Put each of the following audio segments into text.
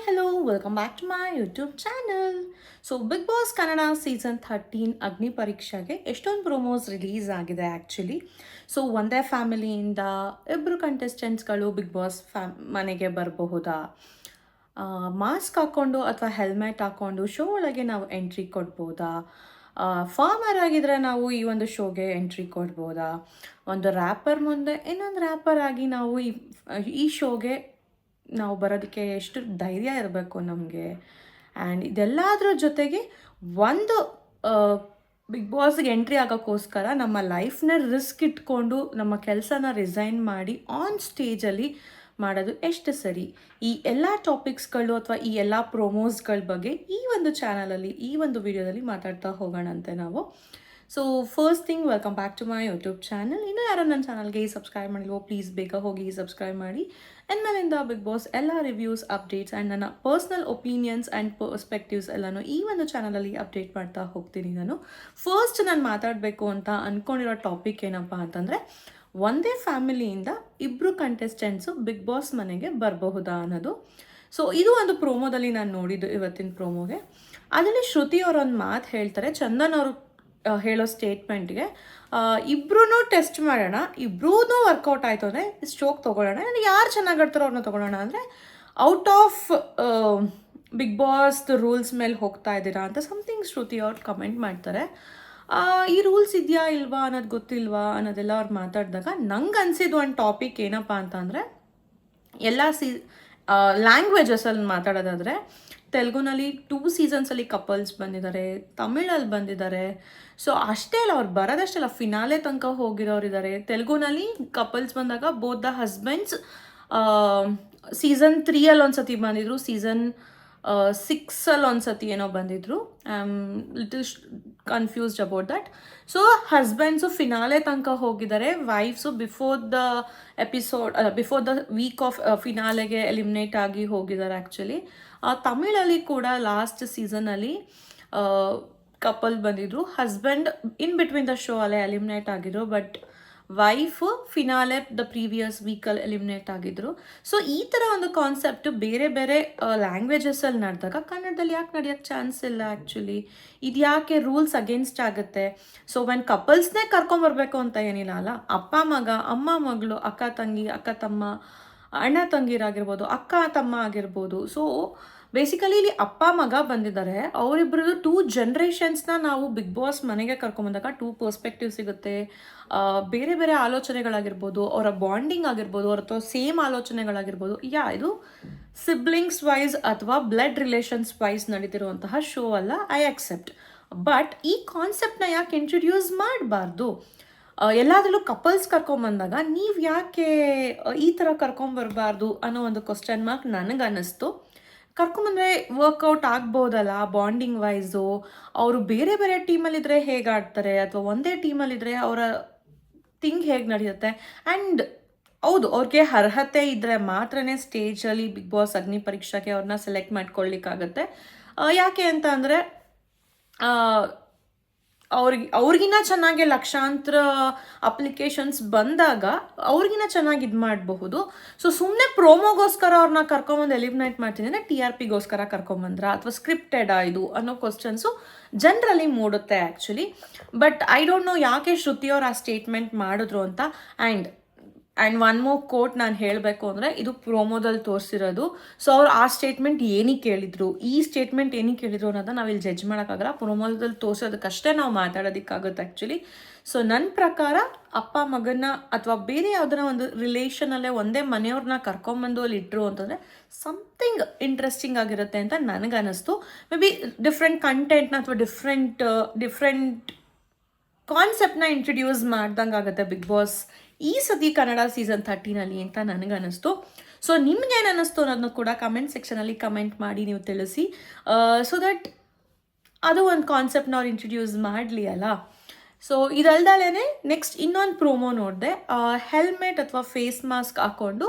hello, welcome back to my YouTube channel. So Bigg Boss Kannada season 13 ಅಗ್ನಿ ಪರೀಕ್ಷೆಗೆ ಎಷ್ಟೊಂದು promos release ಆಗಿದೆ actually. So ಒಂದೇ ಫ್ಯಾಮಿಲಿಯಿಂದ ಇಬ್ಬರು ಕಂಟೆಸ್ಟೆಂಟ್ಸ್ಗಳು ಬಿಗ್ ಬಾಸ್ ಮನೆಗೆ ಬರಬಹುದಾ, ಮಾಸ್ಕ್ ಹಾಕ್ಕೊಂಡು ಅಥವಾ ಹೆಲ್ಮೆಟ್ ಹಾಕ್ಕೊಂಡು ಶೋ ಒಳಗೆ ನಾವು ಎಂಟ್ರಿ ಕೊಡ್ಬೋದಾ, ಫಾರ್ಮರ್ ಆಗಿದ್ರೆ ನಾವು ಈ ಒಂದು ಶೋಗೆ ಎಂಟ್ರಿ ಕೊಡ್ಬೋದಾ, ಒಂದು ರ್ಯಾಪರ್ ಮುಂದೆ ಇನ್ನೊಂದು ರ್ಯಾಪರ್ ಆಗಿ ನಾವು ಈ ಶೋಗೆ ನಾವು ಬರೋದಕ್ಕೆ ಎಷ್ಟು ಧೈರ್ಯ ಇರಬೇಕು ನಮಗೆ. ಆ್ಯಂಡ್ ಇದೆಲ್ಲದರ ಜೊತೆಗೆ ಒಂದು ಬಿಗ್ ಬಾಸ್ಗೆ ಎಂಟ್ರಿ ಆಗೋಕ್ಕೋಸ್ಕರ ನಮ್ಮ ಲೈಫ್ನ ರಿಸ್ಕ್ ಇಟ್ಕೊಂಡು ನಮ್ಮ ಕೆಲಸನ ರಿಸೈನ್ ಮಾಡಿ ಆನ್ ಸ್ಟೇಜಲ್ಲಿ ಮಾಡೋದು ಎಷ್ಟು ಸರಿ, ಈ ಎಲ್ಲ ಟಾಪಿಕ್ಸ್ಗಳು ಅಥವಾ ಈ ಎಲ್ಲ ಪ್ರೊಮೋಸ್ಗಳ ಬಗ್ಗೆ ಈ ಒಂದು ಚಾನಲಲ್ಲಿ ಈ ಒಂದು ವಿಡಿಯೋದಲ್ಲಿ ಮಾತಾಡ್ತಾ ಹೋಗೋಣಂತೆ ನಾವು. So first thing, welcome back to my YouTube channel. ಇನ್ನೂ ಯಾರೋ ನನ್ನ ಚಾನಲ್ಗೆ ಸಬ್ಸ್ಕ್ರೈಬ್ ಮಾಡಿಲ್ವೋ ಪ್ಲೀಸ್ ಬೇಗ ಹೋಗಿ ಸಬ್ಸ್ಕ್ರೈಬ್ ಮಾಡಿ. ಇನ್ಮೇಲಿಂದ ಬಿಗ್ ಬಾಸ್ ಎಲ್ಲ ರಿವ್ಯೂಸ್, ಅಪ್ಡೇಟ್ಸ್ ಆ್ಯಂಡ್ ನನ್ನ ಪರ್ಸ್ನಲ್ ಒಪಿನಿಯನ್ಸ್ ಆ್ಯಂಡ್ ಪರ್ಸ್ಪೆಕ್ಟಿವ್ಸ್ ಎಲ್ಲನೂ ಈ ಒಂದು ಚಾನಲಲ್ಲಿ ಅಪ್ಡೇಟ್ ಮಾಡ್ತಾ ಹೋಗ್ತೀನಿ ನಾನು. ಫಸ್ಟ್ ನಾನು ಮಾತಾಡಬೇಕು ಅಂತ ಅಂದ್ಕೊಂಡಿರೋ ಟಾಪಿಕ್ ಏನಪ್ಪ ಅಂತಂದರೆ, ಒಂದೇ ಫ್ಯಾಮಿಲಿಯಿಂದ ಇಬ್ಬರು ಕಂಟೆಸ್ಟೆಂಟ್ಸು ಬಿಗ್ ಬಾಸ್ ಮನೆಗೆ ಬರಬಹುದಾ ಅನ್ನೋದು. ಸೊ ಇದು ಒಂದು ಪ್ರೋಮೋದಲ್ಲಿ ನಾನು ನೋಡಿದ್ದು, ಇವತ್ತಿನ ಪ್ರೋಮೋಗೆ. ಅದರಲ್ಲಿ ಶ್ರುತಿ ಅವರೊಂದು ಮಾತು ಹೇಳ್ತಾರೆ, ಚಂದನ್ ಅವರು ಹೇಳೋ ಸ್ಟೇಟ್ಮೆಂಟ್ಗೆ, ಇಬ್ರೂ ಟೆಸ್ಟ್ ಮಾಡೋಣ, ಇಬ್ರೂ ವರ್ಕೌಟ್ ಆಯಿತು ಅಂದರೆ ಸ್ಟ್ರೋಕ್ ತೊಗೊಳ್ಳೋಣ, ಯಾರು ಚೆನ್ನಾಗಿ ಆಡ್ತಾರೋ ಅವ್ರನ್ನ ತೊಗೊಳ್ಳೋಣ, ಅಂದರೆ out of Bigg Boss rules ಮೇಲೆ ಹೋಗ್ತಾ ಇದ್ದೀರಾ ಅಂತ ಸಮಥಿಂಗ್ ಶ್ರುತಿ ಅವ್ರು ಕಮೆಂಟ್ ಮಾಡ್ತಾರೆ. ಈ ರೂಲ್ಸ್ ಇದೆಯಾ ಇಲ್ವಾ ಅನ್ನೋದು ಗೊತ್ತಿಲ್ವಾ ಅನ್ನೋದೆಲ್ಲ ಅವ್ರು ಮಾತಾಡಿದಾಗ ನಂಗೆ ಅನಿಸಿದ್ದು ಒಂದು ಟಾಪಿಕ್ ಏನಪ್ಪ ಅಂತಂದರೆ, ಎಲ್ಲ ಲ್ಯಾಂಗ್ವೇಜಸಲ್ಲಿ ಮಾತಾಡೋದಾದರೆ ತೆಲುಗುನಲ್ಲಿ 2 ಸೀಸನ್ಸಲ್ಲಿ ಕಪಲ್ಸ್ ಬಂದಿದ್ದಾರೆ, ತಮಿಳಲ್ಲಿ ಬಂದಿದ್ದಾರೆ. ಸೊ ಅಷ್ಟೇ ಅಲ್ಲ, ಅವ್ರು ಬರೋದಷ್ಟೇ ಅಲ್ಲ, ಫಿನಾಲೆ ತನಕ ಹೋಗಿರೋರು ಇದ್ದಾರೆ. ತೆಲುಗುನಲ್ಲಿ ಕಪಲ್ಸ್ ಬಂದಾಗ ಬೋತ್ ದ ಹಸ್ಬೆಂಡ್ಸ್ ಸೀಸನ್ 3ಅಲ್ಲಿ ಒಂದು ಸತಿ ಬಂದಿದ್ರು, ಸೀಸನ್ 6ಅಲ್ಲಿ ಒಂದು ಸತಿ ಏನೋ ಬಂದಿದ್ರು. I am little confused about that. So ಹಸ್ಬೆಂಡ್ಸು finale ತನಕ ಹೋಗಿದ್ದಾರೆ, wives before the weak of ಫಿನಾಲೆಗೆ eliminate ಆಗಿ ಹೋಗಿದ್ದಾರೆ ಆ್ಯಕ್ಚುಲಿ. ತಮಿಳಲ್ಲಿ ಕೂಡ ಲಾಸ್ಟ್ ಸೀಸನಲ್ಲಿ ಕಪಲ್ ಬಂದಿದ್ರು, husband in between the show ಅಲ್ಲೇ ಎಲಿಮಿನೇಟ್ ಆಗಿದ್ರು, but wife finale the previous ವೀಕಲ್ಲಿ ಎಲಿಮಿನೇಟ್ ಆಗಿದ್ರು. ಸೊ ಈ ಥರ ಒಂದು ಕಾನ್ಸೆಪ್ಟು ಬೇರೆ ಬೇರೆ ಲ್ಯಾಂಗ್ವೇಜಸಲ್ಲಿ ನಡೆದಾಗ ಕನ್ನಡದಲ್ಲಿ ಯಾಕೆ ನಡೆಯೋಕ್ಕೆ ಚಾನ್ಸ್ ಇಲ್ಲ ಆ್ಯಕ್ಚುಲಿ? ಇದು ಯಾಕೆ ರೂಲ್ಸ್ ಅಗೇನ್ಸ್ಟ್ ಆಗುತ್ತೆ? ಸೊ ವೆನ್ ಕಪಲ್ಸ್ನೇ ಕರ್ಕೊಂಬರ್ಬೇಕು ಅಂತ ಏನಿಲ್ಲ ಅಲ್ಲ, ಅಪ್ಪ ಮಗ, ಅಮ್ಮ ಮಗಳು, ಅಕ್ಕ ತಂಗಿ, ಅಕ್ಕ ತಮ್ಮ, ಅಣ್ಣ ತಂಗಿರಾಗಿರ್ಬೋದು, ಅಕ್ಕ ತಮ್ಮ ಆಗಿರ್ಬೋದು. ಸೊ ಬೇಸಿಕಲಿ ಇಲ್ಲಿ ಅಪ್ಪ ಮಗ ಬಂದಿದ್ದಾರೆ, ಅವರಿಬ್ಬರದು 2 ಜನ್ರೇಷನ್ಸ್ನ ನಾವು ಬಿಗ್ ಬಾಸ್ ಮನೆಗೆ ಕರ್ಕೊಂಬಂದಾಗ 2 ಪರ್ಸ್ಪೆಕ್ಟಿವ್ ಸಿಗುತ್ತೆ. ಬೇರೆ ಬೇರೆ ಆಲೋಚನೆಗಳಾಗಿರ್ಬೋದು, ಅವರ ಬಾಂಡಿಂಗ್ ಆಗಿರ್ಬೋದು, ಅವ್ರ ಅಥವಾ ಸೇಮ್ ಆಲೋಚನೆಗಳಾಗಿರ್ಬೋದು. ಇದು ಸಿಬ್ಲಿಂಗ್ಸ್ ವೈಸ್ ಅಥವಾ ಬ್ಲಡ್ ರಿಲೇಷನ್ಸ್ ವೈಸ್ ನಡೀತಿರುವಂತಹ ಶೋ ಅಲ್ಲ, ಐ ಅಕ್ಸೆಪ್ಟ್. ಬಟ್ ಈ ಕಾನ್ಸೆಪ್ಟನ್ನ ಯಾಕೆ ಇಂಟ್ರೊಡ್ಯೂಸ್ ಮಾಡಬಾರ್ದು? ಎಲ್ಲಾದ್ರಲ್ಲೂ ಕಪಲ್ಸ್ ಕರ್ಕೊಂಬಂದಾಗ ನೀವು ಯಾಕೆ ಈ ಥರ ಕರ್ಕೊಂಬರ್ಬಾರ್ದು ಅನ್ನೋ ಒಂದು ಕ್ವಶನ್ ಮಾರ್ಕ್ ನನಗೆ ಅನ್ನಿಸ್ತು. ಕರ್ಕೊಂಬಂದರೆ ವರ್ಕೌಟ್ ಆಗ್ಬೋದಲ್ಲ ಬಾಂಡಿಂಗ್ ವೈಸು. ಅವರು ಬೇರೆ ಬೇರೆ ಟೀಮಲ್ಲಿದ್ದರೆ ಹೇಗೆ ಆಡ್ತಾರೆ, ಅಥವಾ ಒಂದೇ ಟೀಮಲ್ಲಿದ್ದರೆ ಅವರ ಥಿಂಗ್ ಹೇಗೆ ನಡೆಯುತ್ತೆ. ಆ್ಯಂಡ್ ಹೌದು, ಅವ್ರಿಗೆ ಅರ್ಹತೆ ಇದ್ದರೆ ಮಾತ್ರನೇ ಸ್ಟೇಜಲ್ಲಿ ಬಿಗ್ ಬಾಸ್ ಅಗ್ನಿ ಪರೀಕ್ಷೆಗೆ ಅವ್ರನ್ನ ಸೆಲೆಕ್ಟ್ ಮಾಡ್ಕೊಳ್ಳಿಕ್ಕಾಗತ್ತೆ. ಯಾಕೆ ಅಂತ ಅಂದರೆ, ಅವ್ರಿಗಿನ್ನ ಚೆನ್ನಾಗಿ ಲಕ್ಷಾಂತರ ಅಪ್ಲಿಕೇಶನ್ಸ್ ಬಂದಾಗ ಅವ್ರಿಗಿನ್ನ ಚೆನ್ನಾಗಿ ಇದು ಮಾಡಬಹುದು. ಸೊ ಸುಮ್ಮನೆ ಪ್ರೋಮೋಗೋಸ್ಕರ ಅವ್ರನ್ನ ಕರ್ಕೊಂಬಂದು ಎಲಿಮಿನೇಟ್ ಮಾಡ್ತೀನಿ ಅಂದರೆ TRPಗೋಸ್ಕರ ಕರ್ಕೊಂಬಂದ್ರ ಅಥವಾ ಸ್ಕ್ರಿಪ್ಟೆಡಾ ಇದು ಅನ್ನೋ ಕ್ವಶನ್ಸು ಜನರಲ್ಲಿ ಮೂಡುತ್ತೆ actually. But I don't know ಯಾಕೆ ಶ್ರುತಿಯವ್ರು ಆ ಸ್ಟೇಟ್ಮೆಂಟ್ ಮಾಡಿದ್ರು ಅಂತ. ಆ್ಯಂಡ್ ಒನ್ ಮೋರ್ ಕೋಟ್ ನಾನು ಹೇಳಬೇಕು ಅಂದರೆ, ಇದು ಪ್ರೋಮೋದಲ್ಲಿ ತೋರಿಸಿರೋದು. ಸೊ ಅವ್ರು ಆ ಸ್ಟೇಟ್ಮೆಂಟ್ ಏನಕ್ಕೆ ಹೇಳಿದ್ರು, ಈ ಸ್ಟೇಟ್ಮೆಂಟ್ ಏನಕ್ಕೆ ಹೇಳಿದ್ರು ಅನ್ನೋದನ್ನ ನಾವಿಲ್ಲಿ ಜಡ್ಜ್ ಮಾಡೋಕ್ಕಾಗಲ್ಲ. ಪ್ರೋಮೋದಲ್ಲಿ ತೋರಿಸೋದಕ್ಕಷ್ಟೇ ನಾವು ಮಾತಾಡೋದಕ್ಕಾಗುತ್ತೆ ಆ್ಯಕ್ಚುಲಿ. ಸೊ ನನ್ನ ಪ್ರಕಾರ ಅಪ್ಪ ಮಗನ ಅಥವಾ ಬೇರೆ ಯಾವುದನ್ನ ಒಂದು ರಿಲೇಷನಲ್ಲೇ ಒಂದೇ ಮನೆಯವ್ರನ್ನ ಕರ್ಕೊಂಬಂದು ಅಲ್ಲಿ ಇಟ್ಟರು ಅಂತಂದರೆ ಸಮಥಿಂಗ್ ಇಂಟ್ರೆಸ್ಟಿಂಗ್ ಆಗಿರುತ್ತೆ ಅಂತ ನನಗೆ ಅನ್ನಿಸ್ತು. ಮೇ ಬಿ ಡಿಫ್ರೆಂಟ್ ಕಂಟೆಂಟ್ನ ಅಥವಾ ಡಿಫ್ರೆಂಟ್ ಕಾನ್ಸೆಪ್ಟನ್ನ ಇಂಟ್ರಡ್ಯೂಸ್ ಮಾಡ್ದಂಗೆ ಆಗುತ್ತೆ ಬಿಗ್ ಬಾಸ್ ಈ ಸತಿ ಕನ್ನಡ ಸೀಸನ್ 13ಅಲ್ಲಿ ಅಂತ ನನಗೆ ಅನ್ನಿಸ್ತು. ಸೊ ನಿಮ್ಗೇನು ಅನ್ನಿಸ್ತು ಅನ್ನೋದನ್ನು ಕೂಡ ಕಮೆಂಟ್ ಸೆಕ್ಷನಲ್ಲಿ ಕಮೆಂಟ್ ಮಾಡಿ ನೀವು ತಿಳಿಸಿ. ಸೊ ದಟ್ ಅದು ಒಂದು ಕಾನ್ಸೆಪ್ಟ್ನ ಅವ್ರು ಇಂಟ್ರಡ್ಯೂಸ್ ಮಾಡಲಿ ಅಲ್ಲ. ಸೊ ಇದಲ್ದಲೇ ನೆಕ್ಸ್ಟ್ ಇನ್ನೊಂದು ಪ್ರೋಮೋ ನೋಡಿದೆ, ಹೆಲ್ಮೆಟ್ ಅಥವಾ ಫೇಸ್ ಮಾಸ್ಕ್ ಹಾಕ್ಕೊಂಡು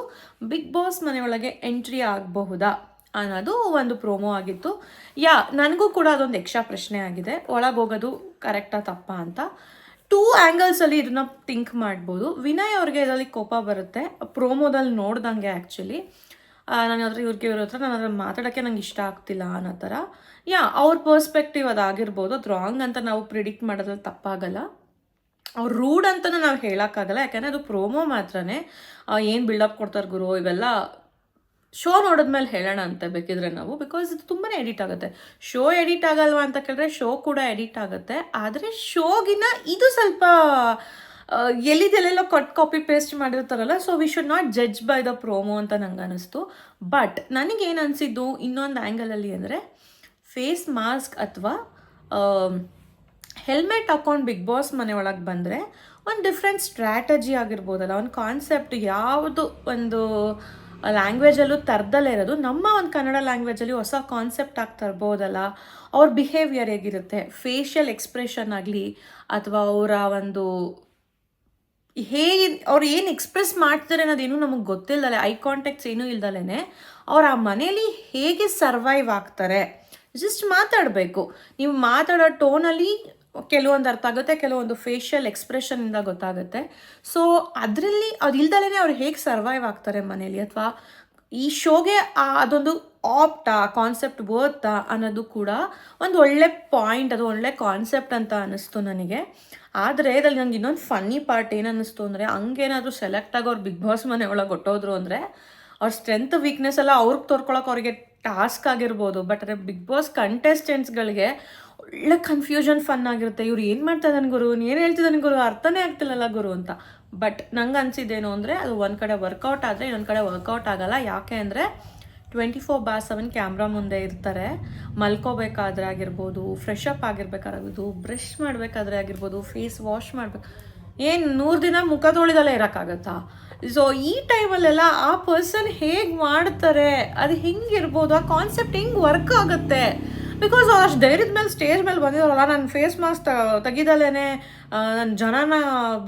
ಬಿಗ್ ಬಾಸ್ ಮನೆಯೊಳಗೆ ಎಂಟ್ರಿ ಆಗಬಹುದಾ ಅನ್ನೋದು ಒಂದು ಪ್ರೋಮೋ ಆಗಿತ್ತು. ನನಗೂ ಕೂಡ ಅದೊಂದು ಎಕ್ಸ್ಟ್ರಾ ಪ್ರಶ್ನೆ ಆಗಿದೆ, ಒಳಗೆ ಹೋಗೋದು ಕರೆಕ್ಟಾ ತಪ್ಪಾ ಅಂತ. 2 ಆ್ಯಂಗಲ್ಸಲ್ಲಿ ಇದನ್ನ ಥಿಂಕ್ ಮಾಡ್ಬೋದು. ವಿನಯ್ ಅವ್ರಿಗೆ ಇದರಲ್ಲಿ ಕೋಪ ಬರುತ್ತೆ ಪ್ರೋಮೋದಲ್ಲಿ ನೋಡ್ದಂಗೆ ಆ್ಯಕ್ಚುಲಿ. ನನ್ನ ಹತ್ರ ಇವ್ರ ಹತ್ರ ನನ್ನ ಹತ್ರ ಮಾತಾಡೋಕ್ಕೆ ನಂಗೆ ಇಷ್ಟ ಆಗ್ತಿಲ್ಲ ಅನ್ನೋ ಥರ. ಅವ್ರ ಪರ್ಸ್ಪೆಕ್ಟಿವ್ ಅದಾಗಿರ್ಬೋದು. ಅದು ರಾಂಗ್ ಅಂತ ನಾವು ಪ್ರಿಡಿಕ್ಟ್ ಮಾಡೋದ್ರಲ್ಲಿ ತಪ್ಪಾಗಲ್ಲ. ಅವ್ರು ರೂಡ್ ಅಂತಲೂ ನಾವು ಹೇಳೋಕ್ಕಾಗಲ್ಲ, ಯಾಕೆಂದರೆ ಅದು ಪ್ರೋಮೋ ಮಾತ್ರನೇ. ಏನು ಬಿಲ್ಡಪ್ ಕೊಡ್ತಾರೆ ಗುರು, ಇವೆಲ್ಲ ಶೋ ನೋಡಿದ್ಮೇಲೆ ಹೇಳೋಣ ಅಂತ ಬೇಕಿದ್ರೆ ನಾವು, ಬಿಕಾಸ್ ಇದು ತುಂಬಾ ಎಡಿಟ್ ಆಗುತ್ತೆ. ಶೋ ಎಡಿಟ್ ಆಗಲ್ವಾ ಅಂತ ಕೇಳಿದ್ರೆ ಶೋ ಕೂಡ ಎಡಿಟ್ ಆಗುತ್ತೆ, ಆದರೆ ಶೋಗಿನ ಇದು ಸ್ವಲ್ಪ ಎಲ್ಲಿದೆಲ್ಲೆಲ್ಲೋ ಕಾಪಿ ಪೇಸ್ಟ್ ಮಾಡಿರ್ತಾರಲ್ಲ, so we should not judge by the promo ಅಂತ ನಂಗೆ ಅನ್ನಿಸ್ತು. ಬಟ್ ನನಗೇನು ಅನಿಸಿದ್ದು ಇನ್ನೊಂದು ಆ್ಯಂಗಲಲ್ಲಿ ಅಂದರೆ, ಫೇಸ್ ಮಾಸ್ಕ್ ಅಥವಾ ಹೆಲ್ಮೆಟ್ ಹಾಕೊಂಡು ಬಿಗ್ ಬಾಸ್ ಮನೆ ಒಳಗೆ ಬಂದರೆ ಒಂದು ಡಿಫ್ರೆಂಟ್ ಸ್ಟ್ರ್ಯಾಟಜಿ ಆಗಿರ್ಬೋದಲ್ಲ, ಒಂದು ಕಾನ್ಸೆಪ್ಟ್ ಯಾವುದು ಒಂದು ಲ್ಯಾಂಗ್ವೇಜಲ್ಲೂ ತರದಲ್ಲೇ ಇರೋದು ನಮ್ಮ ಒಂದು ಕನ್ನಡ ಲ್ಯಾಂಗ್ವೇಜಲ್ಲಿ ಹೊಸ ಕಾನ್ಸೆಪ್ಟ್ ಆಗಿ ತರ್ಬೋದಲ್ಲ. ಅವ್ರ ಬಿಹೇವಿಯರ್ ಹೇಗಿರುತ್ತೆ, ಫೇಶಿಯಲ್ ಎಕ್ಸ್ಪ್ರೆಷನ್ ಆಗಲಿ ಅಥವಾ ಅವರ ಒಂದು ಹೇಗೆ ಅವ್ರು ಏನು ಎಕ್ಸ್ಪ್ರೆಸ್ ಮಾಡ್ತಾರೆ ಅನ್ನೋದೇನು ನಮಗೆ ಗೊತ್ತಿಲ್ಲದಲೆ, ಐ ಕಾಂಟ್ಯಾಕ್ಟ್ಸ್ ಏನೂ ಇಲ್ದಲೇ ಅವ್ರು ಆ ಮನೇಲಿ ಹೇಗೆ ಸರ್ವೈವ್ ಆಗ್ತಾರೆ. ಜಸ್ಟ್ ಮಾತಾಡಬೇಕು, ನೀವು ಮಾತಾಡೋ ಟೋನಲ್ಲಿ ಕೆಲವೊಂದು ಅರ್ಥ ಆಗುತ್ತೆ, ಕೆಲವೊಂದು ಫೇಶಿಯಲ್ ಎಕ್ಸ್ಪ್ರೆಷನಿಂದ ಗೊತ್ತಾಗುತ್ತೆ. ಸೊ ಅದರಲ್ಲಿ ಅದು ಇಲ್ದಲೇ ಅವ್ರು ಹೇಗೆ ಸರ್ವೈವ್ ಆಗ್ತಾರೆ ಮನೇಲಿ, ಅಥವಾ ಈ ಶೋಗೆ ಅದೊಂದು ಆಪ್ಟಾ ಕಾನ್ಸೆಪ್ಟ್ ವರ್ತಾ ಅನ್ನೋದು ಕೂಡ ಒಂದು ಒಳ್ಳೆ ಪಾಯಿಂಟ್, ಅದು ಒಳ್ಳೆ ಕಾನ್ಸೆಪ್ಟ್ ಅಂತ ಅನ್ನಿಸ್ತು ನನಗೆ. ಆದರೆ ಇದರಲ್ಲಿ ನಂಗೆ ಇನ್ನೊಂದು ಫನ್ನಿ ಪಾರ್ಟ್ ಏನು ಅನ್ನಿಸ್ತು ಅಂದರೆ, ಹಂಗೇನಾದರೂ ಸೆಲೆಕ್ಟ್ ಆಗಿ ಅವ್ರು ಬಿಗ್ ಬಾಸ್ ಮನೆ ಒಳಗೆ ಹೊಟ್ಟೋದ್ರು ಅಂದರೆ ಅವ್ರ ಸ್ಟ್ರೆಂತ್ ವೀಕ್ನೆಸ್ ಎಲ್ಲ ಅವ್ರಿಗೆ ತೋರ್ಕೊಳಕ್ಕೆ ಅವ್ರಿಗೆ ಟಾಸ್ಕ್ ಆಗಿರ್ಬೋದು. ಬಟ್ ಅದೇ ಬಿಗ್ ಬಾಸ್ ಕಂಟೆಸ್ಟೆಂಟ್ಸ್ಗಳಿಗೆ ಒಳ್ಳೆ ಕನ್ಫ್ಯೂಷನ್ ಫನ್ ಆಗಿರುತ್ತೆ. ಇವ್ರು ಏನು ಮಾಡ್ತಾ ಇದ್ದಾನೆ ಗುರು, ಏನು ಹೇಳ್ತಿದ್ದಾನೆ ಗುರು, ಅರ್ಥನೇ ಆಗ್ತಿಲ್ಲಲ್ಲ ಗುರು ಅಂತ. ಬಟ್ ನಂಗೆ ಅನಿಸಿದ್ದೇನು ಅಂದರೆ, ಅದು ಒಂದು ಕಡೆ ವರ್ಕೌಟ್ ಆದರೆ ಇನ್ನೊಂದು ಕಡೆ ವರ್ಕೌಟ್ ಆಗಲ್ಲ. ಯಾಕೆ ಅಂದರೆ 24/7 ಕ್ಯಾಮ್ರಾ ಮುಂದೆ ಇರ್ತಾರೆ. ಮಲ್ಕೋಬೇಕಾದ್ರೆ ಆಗಿರ್ಬೋದು, ಫ್ರೆಶ್ ಅಪ್ ಆಗಿರ್ಬೇಕಾಗಿರ್ಬೋದು, ಬ್ರಷ್ ಮಾಡಬೇಕಾದ್ರೆ ಆಗಿರ್ಬೋದು, ಫೇಸ್ ವಾಶ್ ಮಾಡಬೇಕು, ಏನು 100 ದಿನ ಮುಖ ತೊಳಿದಲ್ಲೇ ಇರೋಕ್ಕಾಗತ್ತಾ? ಸೊ ಈ ಟೈಮಲ್ಲೆಲ್ಲ ಆ ಪರ್ಸನ್ ಹೇಗೆ ಮಾಡ್ತಾರೆ, ಅದು ಹೆಂಗಿರ್ಬೋದು, ಆ ಕಾನ್ಸೆಪ್ಟ್ ಹೆಂಗೆ ವರ್ಕ್ ಆಗುತ್ತೆ. ಬಿಕಾಸ್ ಅವ್ರು ಅಷ್ಟು ಧೈರ್ಯದ ಮೇಲೆ ಸ್ಟೇಜ್ ಮೇಲೆ ಬಂದಿದ್ದಾರಲ್ಲ, ನಾನು ಫೇಸ್ ಮಾಸ್ಕ್ ತೆಗಿದಲೇ ನಾನು ಜನನ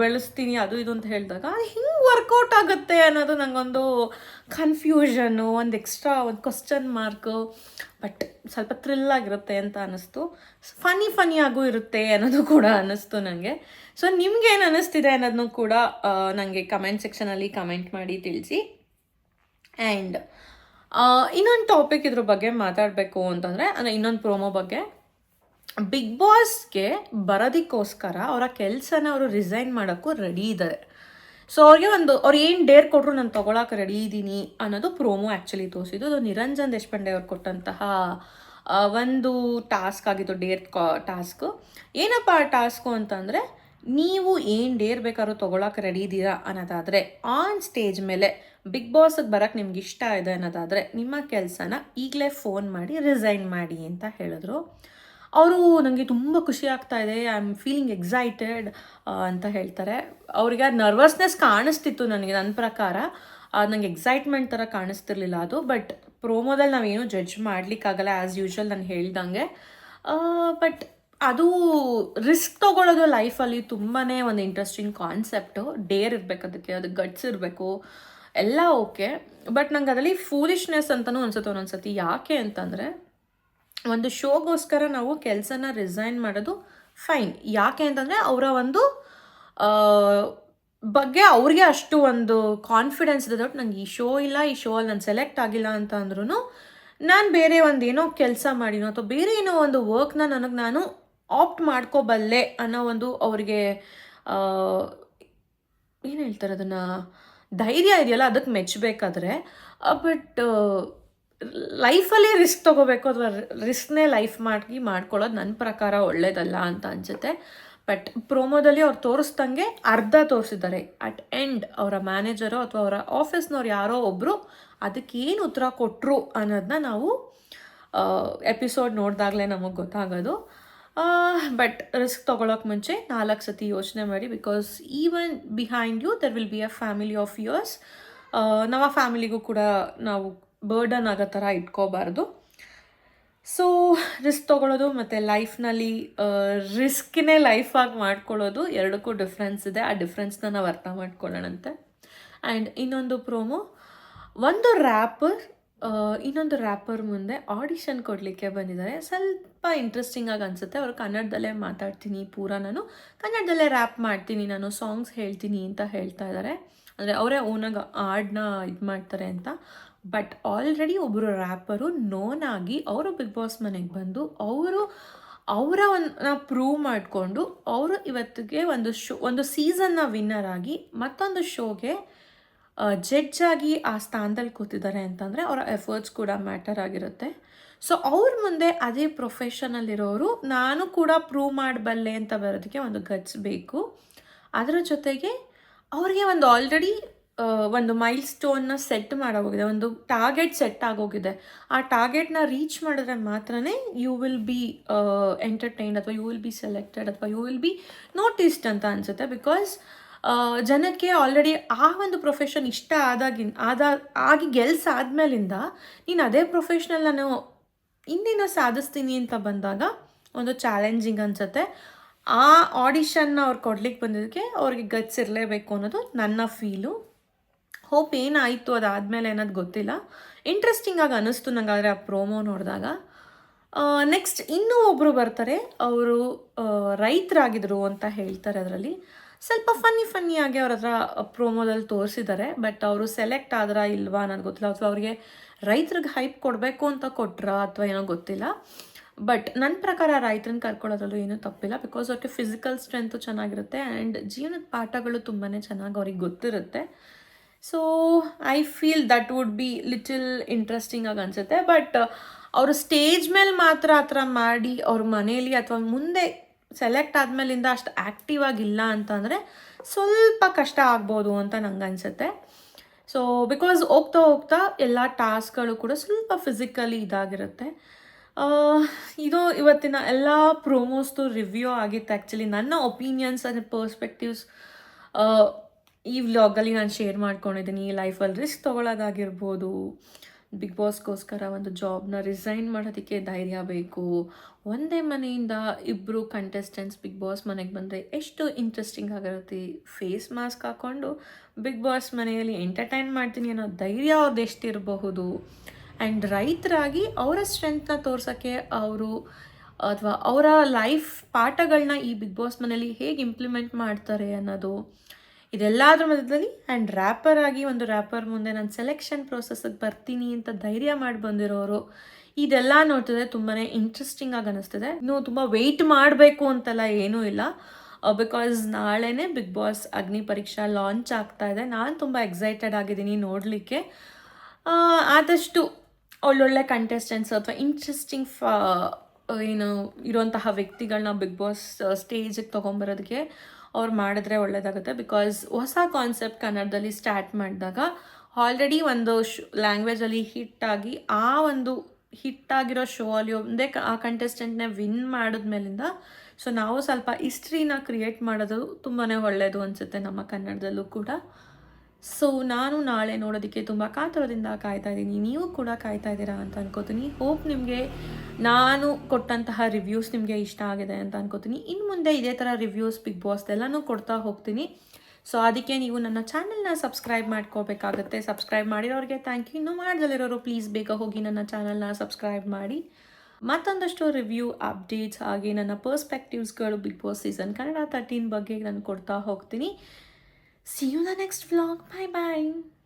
ಬೆಳೆಸ್ತೀನಿ ಅದು ಇದು ಅಂತ ಹೇಳಿದಾಗ ಅದು ಹಿಂಗೆ ವರ್ಕೌಟ್ ಆಗುತ್ತೆ ಅನ್ನೋದು ನನಗೊಂದು ಕನ್ಫ್ಯೂಷನ್ನು, ಒಂದು ಎಕ್ಸ್ಟ್ರಾ ಒಂದು ಕ್ವಶ್ಚನ್ ಮಾರ್ಕು. ಬಟ್ ಸ್ವಲ್ಪ ಥ್ರಿಲ್ ಆಗಿರುತ್ತೆ ಅಂತ ಅನ್ನಿಸ್ತು. ಫನ್ನಿ ಆಗೂ ಇರುತ್ತೆ ಅನ್ನೋದು ಕೂಡ ಅನ್ನಿಸ್ತು ನನಗೆ. ಸೊ ನಿಮ್ಗೇನು ಅನ್ನಿಸ್ತಿದೆ ಅನ್ನೋದನ್ನು ಕೂಡ ನನಗೆ ಕಮೆಂಟ್ ಸೆಕ್ಷನಲ್ಲಿ ಕಮೆಂಟ್ ಮಾಡಿ ತಿಳಿಸಿ. ಆ್ಯಂಡ್ ಇನ್ನೊಂದು ಟಾಪಿಕ್ ಇದ್ರ ಬಗ್ಗೆ ಮಾತಾಡಬೇಕು ಅಂತಂದರೆ, ಇನ್ನೊಂದು ಪ್ರೋಮೋ ಬಗ್ಗೆ. ಬಿಗ್ ಬಾಸ್ಗೆ ಬರೋದಕ್ಕೋಸ್ಕರ ಅವರ ಕೆಲಸನ ಅವರು ರಿಸೈನ್ ಮಾಡೋಕ್ಕೂ ರೆಡಿ ಇದ್ದಾರೆ. ಸೊ ಅವ್ರು ಏನು ಡೇರ್ ಕೊಟ್ಟರು ನಾನು ತೊಗೊಳಕ್ಕೆ ರೆಡಿ ಇದ್ದೀನಿ ಅನ್ನೋದು ಪ್ರೋಮೋ ಆ್ಯಕ್ಚುಲಿ ತೋರಿಸಿದ್ದು. ಅದು ನಿರಂಜನ್ ದೇಶಪಾಂಡೆ ಅವ್ರು ಕೊಟ್ಟಂತಹ ಒಂದು ಟಾಸ್ಕ್ ಆಗಿತ್ತು, ಡೇರ್ ಟಾಸ್ಕು. ಏನಪ್ಪ ಆ ಟಾಸ್ಕು ಅಂತಂದರೆ, ನೀವು ಏನು ಡೇರ್ ಬೇಕಾದ್ರೂ ತೊಗೊಳಕ್ಕೆ ರೆಡಿ ಇದ್ದೀರಾ ಅನ್ನೋದಾದರೆ, ಆನ್ ಸ್ಟೇಜ್ ಮೇಲೆ ಬಿಗ್ ಬಾಸ್ಗೆ ಬರೋಕ್ಕೆ ನಿಮ್ಗೆ ಇಷ್ಟ ಇದೆ ಅನ್ನೋದಾದರೆ ನಿಮ್ಮ ಕೆಲಸನ ಈಗಲೇ ಫೋನ್ ಮಾಡಿ ರಿಸೈನ್ ಮಾಡಿ ಅಂತ ಹೇಳಿದ್ರು. ಅವರು ನನಗೆ ತುಂಬ ಖುಷಿ ಆಗ್ತಾ ಇದೆ, ಐ ಆಮ್ ಫೀಲಿಂಗ್ ಎಕ್ಸೈಟೆಡ್ ಅಂತ ಹೇಳ್ತಾರೆ. ಅವ್ರಿಗೆ ನರ್ವಸ್ನೆಸ್ ಕಾಣಿಸ್ತಿತ್ತು ನನಗೆ, ನನ್ನ ಪ್ರಕಾರ ನನಗೆ ಎಕ್ಸೈಟ್ಮೆಂಟ್ ಥರ ಕಾಣಿಸ್ತಿರ್ಲಿಲ್ಲ ಅದು. ಬಟ್ ಪ್ರೋಮೋದಲ್ಲಿ ನಾವೇನು ಜಡ್ಜ್ ಮಾಡಲಿಕ್ಕಾಗಲ್ಲ, ಆ್ಯಸ್ ಯೂಶ್ವಲ್ ನಾನು ಹೇಳ್ದಂಗೆ. ಬಟ್ ಅದು ರಿಸ್ಕ್ ತೊಗೊಳ್ಳೋದು ಲೈಫಲ್ಲಿ ತುಂಬಾ ಒಂದು ಇಂಟ್ರೆಸ್ಟಿಂಗ್ ಕಾನ್ಸೆಪ್ಟು. ಡೇರ್ ಇರಬೇಕು, ಅದಕ್ಕೆ ಗಟ್ಸ್ ಇರಬೇಕು, ಎಲ್ಲ ಓಕೆ. ಬಟ್ ನಂಗೆ ಅದರಲ್ಲಿ ಫೂಲಿಶ್ನೆಸ್ ಅಂತಲೂ ಅನ್ಸುತ್ತೆ ಒಂದೊಂದ್ಸತಿ. ಯಾಕೆ ಅಂತಂದರೆ, ಒಂದು ಶೋಗೋಸ್ಕರ ನಾವು ಕೆಲಸನ ರಿಸೈನ್ ಮಾಡೋದು ಫೈನ್. ಯಾಕೆ ಅಂತಂದರೆ ಅವರ ಒಂದು ಬಗ್ಗೆ ಅವ್ರಿಗೆ ಅಷ್ಟು ಒಂದು ಕಾನ್ಫಿಡೆನ್ಸ್ ಇದೆ. ದೊಡ್ಡ ನಂಗೆ ಈ ಶೋ ಇಲ್ಲ, ಈ ಶೋ ಅಲ್ಲಿ ನಾನು ಸೆಲೆಕ್ಟ್ ಆಗಿಲ್ಲ ಅಂತ ಅಂದ್ರೂ ನಾನು ಬೇರೆ ಒಂದು ಏನೋ ಕೆಲಸ ಮಾಡಿನೋ ಅಥವಾ ಬೇರೆ ಏನೋ ಒಂದು ವರ್ಕ್ನ ನಾನು ಆಪ್ಟ್ ಮಾಡ್ಕೋಬಲ್ಲೆ ಅನ್ನೋ ಒಂದು ಅವ್ರಿಗೆ ಏನು ಹೇಳ್ತಾರೆ ಅದನ್ನು, ಧೈರ್ಯ ಇದೆಯಲ್ಲ, ಅದಕ್ಕೆ ಮೆಚ್ಚಬೇಕಾದ್ರೆ. ಬಟ್ ಲೈಫಲ್ಲಿ ರಿಸ್ಕ್ ತೊಗೋಬೇಕು ಅಥವಾ ರಿಸ್ಕ್ನೇ ಲೈಫ್ ಮಾಡ್ಕೊಳ್ಳೋದು ನನ್ನ ಪ್ರಕಾರ ಒಳ್ಳೇದಲ್ಲ ಅಂತ ಅನಿಸುತ್ತೆ. ಬಟ್ ಪ್ರೋಮೋದಲ್ಲಿ ಅವ್ರು ತೋರಿಸ್ದಂಗೆ ಅರ್ಧ ತೋರಿಸಿದ್ದಾರೆ. ಅಟ್ ಎಂಡ್ ಅವರ ಮ್ಯಾನೇಜರು ಅಥವಾ ಅವರ ಆಫೀಸ್ನವ್ರು ಯಾರೋ ಒಬ್ಬರು ಅದಕ್ಕೇನು ಉತ್ತರ ಕೊಟ್ಟರು ಅನ್ನೋದನ್ನ ನಾವು ಎಪಿಸೋಡ್ ನೋಡಿದಾಗಲೇ ನಮಗೆ ಗೊತ್ತಾಗೋದು. ಬಟ್ ರಿಸ್ಕ್ ತೊಗೊಳಕ್ಕೆ ಮುಂಚೆ 4 ಸತಿ ಯೋಚನೆ ಮಾಡಿ. Because even behind you there will be a family of yours. ನಾವು ಆ ಫ್ಯಾಮಿಲಿಗೂ ಕೂಡ ನಾವು ಬರ್ಡನ್ ಆಗೋ ಥರ ಇಟ್ಕೋಬಾರ್ದು. ಸೊ ರಿಸ್ಕ್ ತೊಗೊಳ್ಳೋದು ಮತ್ತು ಲೈಫ್ನಲ್ಲಿ ರಿಸ್ಕ್ನೇ ಲೈಫಾಗಿ ಮಾಡ್ಕೊಳ್ಳೋದು ಎರಡಕ್ಕೂ ಡಿಫ್ರೆನ್ಸ್ ಇದೆ. ಆ ಡಿಫ್ರೆನ್ಸ್ನ ನಾವು ಅರ್ಥ ಮಾಡ್ಕೊಳ್ಳೋಣಂತೆ. ಆ್ಯಂಡ್ ಇನ್ನೊಂದು ಪ್ರೋಮೋ, ಇನ್ನೊಂದು ರ್ಯಾಪರ್ ಮುಂದೆ ಆಡಿಷನ್ ಕೊಡಲಿಕ್ಕೆ ಬಂದಿದ್ದಾರೆ. ಸ್ವಲ್ಪ ಇಂಟ್ರೆಸ್ಟಿಂಗ್ ಆಗಿ ಅನಿಸುತ್ತೆ. ಅವರು ಕನ್ನಡದಲ್ಲೇ ಮಾತಾಡ್ತೀನಿ, ನಾನು ಕನ್ನಡದಲ್ಲೇ ರ್ಯಾಪ್ ಮಾಡ್ತೀನಿ, ನಾನು ಸಾಂಗ್ಸ್ ಹೇಳ್ತೀನಿ ಅಂತ ಹೇಳ್ತಾ ಇದ್ದಾರೆ. ಅಂದರೆ ಅವರೇ ಓನಾಗಿ ಹಾಡನ್ನ ಇದು ಮಾಡ್ತಾರೆ ಅಂತ. ಬಟ್ ಆಲ್ರೆಡಿ ಒಬ್ಬರು ರ್ಯಾಪರು ನೋನ್ ಆಗಿ ಅವರು ಬಿಗ್ ಬಾಸ್ ಮನೆಗೆ ಬಂದು ಅವರು ಅವರ ಪ್ರೂವ್ ಮಾಡಿಕೊಂಡು ಅವರು ಇವತ್ತಿಗೆ ಒಂದು ಸೀಸನ್ನ ವಿನ್ನರ್ ಆಗಿ ಮತ್ತೊಂದು ಶೋಗೆ ಜಡ್ಜ್ ಆಗಿ ಆ ಸ್ಥಾನದಲ್ಲಿ ಕೂತಿದ್ದಾರೆ ಅಂತಂದರೆ ಅವರ ಎಫರ್ಟ್ಸ್ ಕೂಡ ಮ್ಯಾಟರ್ ಆಗಿರುತ್ತೆ. ಸೊ ಅವ್ರ ಮುಂದೆ ಅದೇ ಪ್ರೊಫೆಷನಲ್ಲಿರೋರು ನಾನು ಕೂಡ ಪ್ರೂವ್ ಮಾಡಬಲ್ಲೆ ಅಂತ ಬರೋದಕ್ಕೆ ಒಂದು ಗಟ್ಸ್ ಬೇಕು. ಅದರ ಜೊತೆಗೆ ಅವ್ರಿಗೆ ಒಂದು ಆಲ್ರೆಡಿ ಒಂದು ಮೈಲ್ ಸ್ಟೋನ್ನ ಸೆಟ್ ಮಾಡೋಗಿದೆ, ಒಂದು ಟಾರ್ಗೆಟ್ ಸೆಟ್ ಆಗೋಗಿದೆ. ಆ ಟಾರ್ಗೆಟ್ನ ರೀಚ್ ಮಾಡಿದ್ರೆ ಮಾತ್ರ ಯು ವಿಲ್ ಬಿ ಎಂಟರ್ಟೈನ್ಡ್ ಅಥವಾ ಯು ವಿಲ್ ಬಿ ಸೆಲೆಕ್ಟೆಡ್ ಅಥವಾ ಯು ವಿಲ್ ಬಿ ನೋಟಿಸ್ಡ್ ಅಂತ ಅನಿಸುತ್ತೆ. ಬಿಕಾಸ್ ಜನಕ್ಕೆ ಆಲ್ರೆಡಿ ಆ ಒಂದು ಪ್ರೊಫೆಷನ್ ಇಷ್ಟ ಆಗಿ ಗೆಲ್ಸಾದ್ಮೇಲಿಂದ ನೀನು ಅದೇ ಪ್ರೊಫೆಷ್ನಲ್ ನಾನು ಇನ್ನೇನೋ ಸಾಧಿಸ್ತೀನಿ ಅಂತ ಬಂದಾಗ ಒಂದು ಚಾಲೆಂಜಿಂಗ್ ಅನಿಸುತ್ತೆ. ಆ ಆಡಿಷನ್ನ ಅವ್ರು ಕೊಡ್ಲಿಕ್ಕೆ ಬಂದಿದ್ದಕ್ಕೆ ಅವ್ರಿಗೆ ಗಟ್ಸ್ ಇರಲೇಬೇಕು ಅನ್ನೋದು ನನ್ನ ಫೀಲು. ಹೋಪ್ ಏನಾಯಿತು ಅದಾದಮೇಲೆ ಅನ್ನೋದು ಗೊತ್ತಿಲ್ಲ. ಇಂಟ್ರೆಸ್ಟಿಂಗ್ ಆಗಿ ಅನ್ನಿಸ್ತು ನಂಗಾದರೆ ಆ ಪ್ರೋಮೋ ನೋಡಿದಾಗ. ನೆಕ್ಸ್ಟ್ ಇನ್ನೂ ಒಬ್ಬರು ಬರ್ತಾರೆ, ಅವರು ರೈತರಾಗಿದ್ರು ಅಂತ ಹೇಳ್ತಾರೆ. ಅದರಲ್ಲಿ ಸ್ವಲ್ಪ ಫನ್ನಿಯಾಗಿ ಅವ್ರ ಹತ್ರ ಪ್ರೋಮೋದಲ್ಲಿ ತೋರಿಸಿದ್ದಾರೆ. ಬಟ್ ಅವರು ಸೆಲೆಕ್ಟ್ ಆದ್ರಾ ಇಲ್ವಾ ಅನ್ನೋದು ಗೊತ್ತಿಲ್ಲ, ಅಥವಾ ಅವ್ರಿಗೆ ರೈತರಿಗೆ ಹೈಪ್ ಕೊಡಬೇಕು ಅಂತ ಕೊಟ್ರಾ ಅಥವಾ ಏನೋ ಗೊತ್ತಿಲ್ಲ. ಬಟ್ ನನ್ನ ಪ್ರಕಾರ ರೈತರನ್ನ ಕರ್ಕೊಳ್ಳೋದ್ರಲ್ಲೂ ಏನೂ ತಪ್ಪಿಲ್ಲ. ಬಿಕಾಸ್ ಅವ್ರಿಗೆ ಫಿಸಿಕಲ್ ಸ್ಟ್ರೆಂತು ಚೆನ್ನಾಗಿರುತ್ತೆ ಆ್ಯಂಡ್ ಜೀವನದ ಪಾಠಗಳು ತುಂಬಾ ಚೆನ್ನಾಗಿ ಅವ್ರಿಗೆ ಗೊತ್ತಿರುತ್ತೆ. So I feel that would be little interesting ಆಗಿ ಅನಿಸುತ್ತೆ. ಬಟ್ ಅವರು ಸ್ಟೇಜ್ ಮೇಲೆ ಮಾತ್ರ ಆ ಥರ ಮಾಡಿ ಅವ್ರ ಮನೇಲಿ ಅಥವಾ ಮುಂದೆ ಸೆಲೆಕ್ಟ್ ಆದಮೇಲಿಂದ ಅಷ್ಟು ಆ್ಯಕ್ಟಿವ್ ಆಗಿಲ್ಲ ಅಂತಂದರೆ ಸ್ವಲ್ಪ ಕಷ್ಟ ಆಗ್ಬೋದು ಅಂತ ನಂಗೆ ಅನಿಸುತ್ತೆ. ಸೊ ಬಿಕಾಸ್ ಹೋಗ್ತಾ ಎಲ್ಲ ಟಾಸ್ಕ್ಗಳು ಕೂಡ ಸ್ವಲ್ಪ ಫಿಸಿಕಲಿ ಇದಾಗಿರುತ್ತೆ. ಇದು ಇವತ್ತಿನ ಎಲ್ಲ ಪ್ರೋಮೋಸ್ದು ರಿವ್ಯೂ ಆಗಿತ್ತು. ಆ್ಯಕ್ಚುಲಿ ನನ್ನ ಒಪಿನಿಯನ್ಸ್ ಆ್ಯಂಡ್ ಪರ್ಸ್ಪೆಕ್ಟಿವ್ಸ್ ಈ ವ್ಲಾಗಲ್ಲಿ ನಾನು ಶೇರ್ ಮಾಡ್ಕೊಂಡಿದ್ದೀನಿ. ಲೈಫಲ್ಲಿ ರಿಸ್ಕ್ ತೊಗೊಳ್ಳೋದಾಗಿರ್ಬೋದು, ಬಿಗ್ ಬಾಸ್ಗೋಸ್ಕರ ಒಂದು ಜಾಬ್ನ ರಿಸೈನ್ ಮಾಡೋದಕ್ಕೆ ಧೈರ್ಯ ಬೇಕು, ಒಂದೇ ಮನೆಯಿಂದ ಇಬ್ಬರು ಕಂಟೆಸ್ಟೆಂಟ್ಸ್ ಬಿಗ್ ಬಾಸ್ ಮನೆಗೆ ಬಂದರೆ ಎಷ್ಟು ಇಂಟ್ರೆಸ್ಟಿಂಗ್ ಆಗಿರುತ್ತೆ, ಫೇಸ್ ಮಾಸ್ಕ್ ಹಾಕ್ಕೊಂಡು ಬಿಗ್ ಬಾಸ್ ಮನೆಯಲ್ಲಿ ಎಂಟರ್ಟೈನ್ ಮಾಡ್ತೀನಿ ಅನ್ನೋ ಧೈರ್ಯ ಅವ್ರದ್ದು ಎಷ್ಟಿರಬಹುದು. ಆ್ಯಂಡ್ ರೈತರಾಗಿ ಅವರ ಸ್ಟ್ರೆಂತ್ನ ತೋರ್ಸೋಕ್ಕೆ ಅವರು ಅಥವಾ ಅವರ ಲೈಫ್ ಪಾಠಗಳನ್ನ ಈ ಬಿಗ್ ಬಾಸ್ ಮನೆಯಲ್ಲಿ ಹೇಗೆ ಇಂಪ್ಲಿಮೆಂಟ್ ಮಾಡ್ತಾರೆ ಅನ್ನೋದು, ಇದೆಲ್ಲದ್ರ ಮಧ್ಯದಲ್ಲಿ ಆ್ಯಂಡ್ ರ್ಯಾಪರ್ ಆಗಿ ಒಂದು ರ್ಯಾಪರ್ ಮುಂದೆ ನಾನು ಸೆಲೆಕ್ಷನ್ ಪ್ರೊಸೆಸ್ಸಿಗೆ ಬರ್ತೀನಿ ಅಂತ ಧೈರ್ಯ ಮಾಡಿ ಬಂದಿರೋರು, ಇದೆಲ್ಲ ನೋಡ್ತಿದ್ರೆ ತುಂಬಾ ಇಂಟ್ರೆಸ್ಟಿಂಗ್ ಆಗಿ ಅನ್ನಿಸ್ತಿದೆ. ಇನ್ನೂ ತುಂಬ ವೆಯ್ಟ್ ಮಾಡಬೇಕು ಅಂತೆಲ್ಲ ಏನೂ ಇಲ್ಲ. ಬಿಕಾಸ್ ನಾಳೆನೇ ಬಿಗ್ ಬಾಸ್ ಅಗ್ನಿ ಪರೀಕ್ಷಾ ಲಾಂಚ್ ಆಗ್ತಾ ಇದೆ. ನಾನು ತುಂಬ ಎಕ್ಸೈಟೆಡ್ ಆಗಿದ್ದೀನಿ ನೋಡಲಿಕ್ಕೆ. ಆದಷ್ಟು ಒಳ್ಳೊಳ್ಳೆ ಕಂಟೆಸ್ಟೆಂಟ್ಸ್ ಅಥವಾ ಇಂಟ್ರೆಸ್ಟಿಂಗ್ ಏನು ಇರುವಂತಹ ವ್ಯಕ್ತಿಗಳನ್ನ ಬಿಗ್ ಬಾಸ್ ಸ್ಟೇಜಿಗೆ ತೊಗೊಂಬರೋದಕ್ಕೆ ಅವ್ರು ಮಾಡಿದ್ರೆ ಒಳ್ಳೆಯದಾಗುತ್ತೆ. ಬಿಕಾಸ್ ಹೊಸ ಕಾನ್ಸೆಪ್ಟ್ ಕನ್ನಡದಲ್ಲಿ ಸ್ಟಾರ್ಟ್ ಮಾಡಿದಾಗ ಆಲ್ರೆಡಿ ಒಂದು ಲ್ಯಾಂಗ್ವೇಜಲ್ಲಿ ಹಿಟ್ಟಾಗಿ ಆ ಒಂದು ಹಿಟ್ಟಾಗಿರೋ ಶೋ ಅಲ್ಲಿ ಒಂದೇ ಆ ಕಂಟೆಸ್ಟೆಂಟ್ನೇ ವಿನ್ ಮಾಡಿದ್ಮೇಲಿಂದ ಸೊ ನಾವು ಸ್ವಲ್ಪ ಹಿಸ್ಟ್ರಿನ ಕ್ರಿಯೇಟ್ ಮಾಡೋದು ತುಂಬಾ ಒಳ್ಳೆಯದು ಅನಿಸುತ್ತೆ ನಮ್ಮ ಕನ್ನಡದಲ್ಲೂ ಕೂಡ. ಸೊ ನಾನು ನಾಳೆ ನೋಡೋದಕ್ಕೆ ತುಂಬ ಕಾತುರದಿಂದ ಕಾಯ್ತಾ ಇದ್ದೀನಿ. ನೀವು ಕೂಡ ಕಾಯ್ತಾ ಇದ್ದೀರಾ ಅಂತ ಅನ್ಕೋತೀನಿ. ಹೋಪ್ ನಿಮಗೆ ನಾನು ಕೊಟ್ಟಂತಹ ರಿವ್ಯೂಸ್ ನಿಮಗೆ ಇಷ್ಟ ಆಗಿದೆ ಅಂತ ಅನ್ಕೋತೀನಿ. ಇನ್ನು ಮುಂದೆ ಇದೇ ಥರ ರಿವ್ಯೂಸ್ ಬಿಗ್ ಬಾಸ್ದೆಲ್ಲನೂ ಕೊಡ್ತಾ ಹೋಗ್ತೀನಿ. ಸೊ ಅದಕ್ಕೆ ನೀವು ನನ್ನ ಚಾನಲ್ನ ಸಬ್ಸ್ಕ್ರೈಬ್ ಮಾಡ್ಕೋಬೇಕಾಗುತ್ತೆ. ಸಬ್ಸ್ಕ್ರೈಬ್ ಮಾಡಿರೋರಿಗೆ ಥ್ಯಾಂಕ್ ಯು. ಇನ್ನೂ ಮಾಡ್ದಲ್ಲಿರೋರು ಪ್ಲೀಸ್ ಬೇಗ ಹೋಗಿ ನನ್ನ ಚಾನಲ್ನ ಸಬ್ಸ್ಕ್ರೈಬ್ ಮಾಡಿ. ಮತ್ತೊಂದಷ್ಟು ರಿವ್ಯೂ ಅಪ್ಡೇಟ್ಸ್ ಹಾಗೆ ನನ್ನ ಪರ್ಸ್ಪೆಕ್ಟಿವ್ಸ್ಗಳು ಬಿಗ್ ಬಾಸ್ ಸೀಸನ್ ಕನ್ನಡ 13 ಬಗ್ಗೆ ನಾನು ಕೊಡ್ತಾ ಹೋಗ್ತೀನಿ. See you in the next vlog. Bye bye.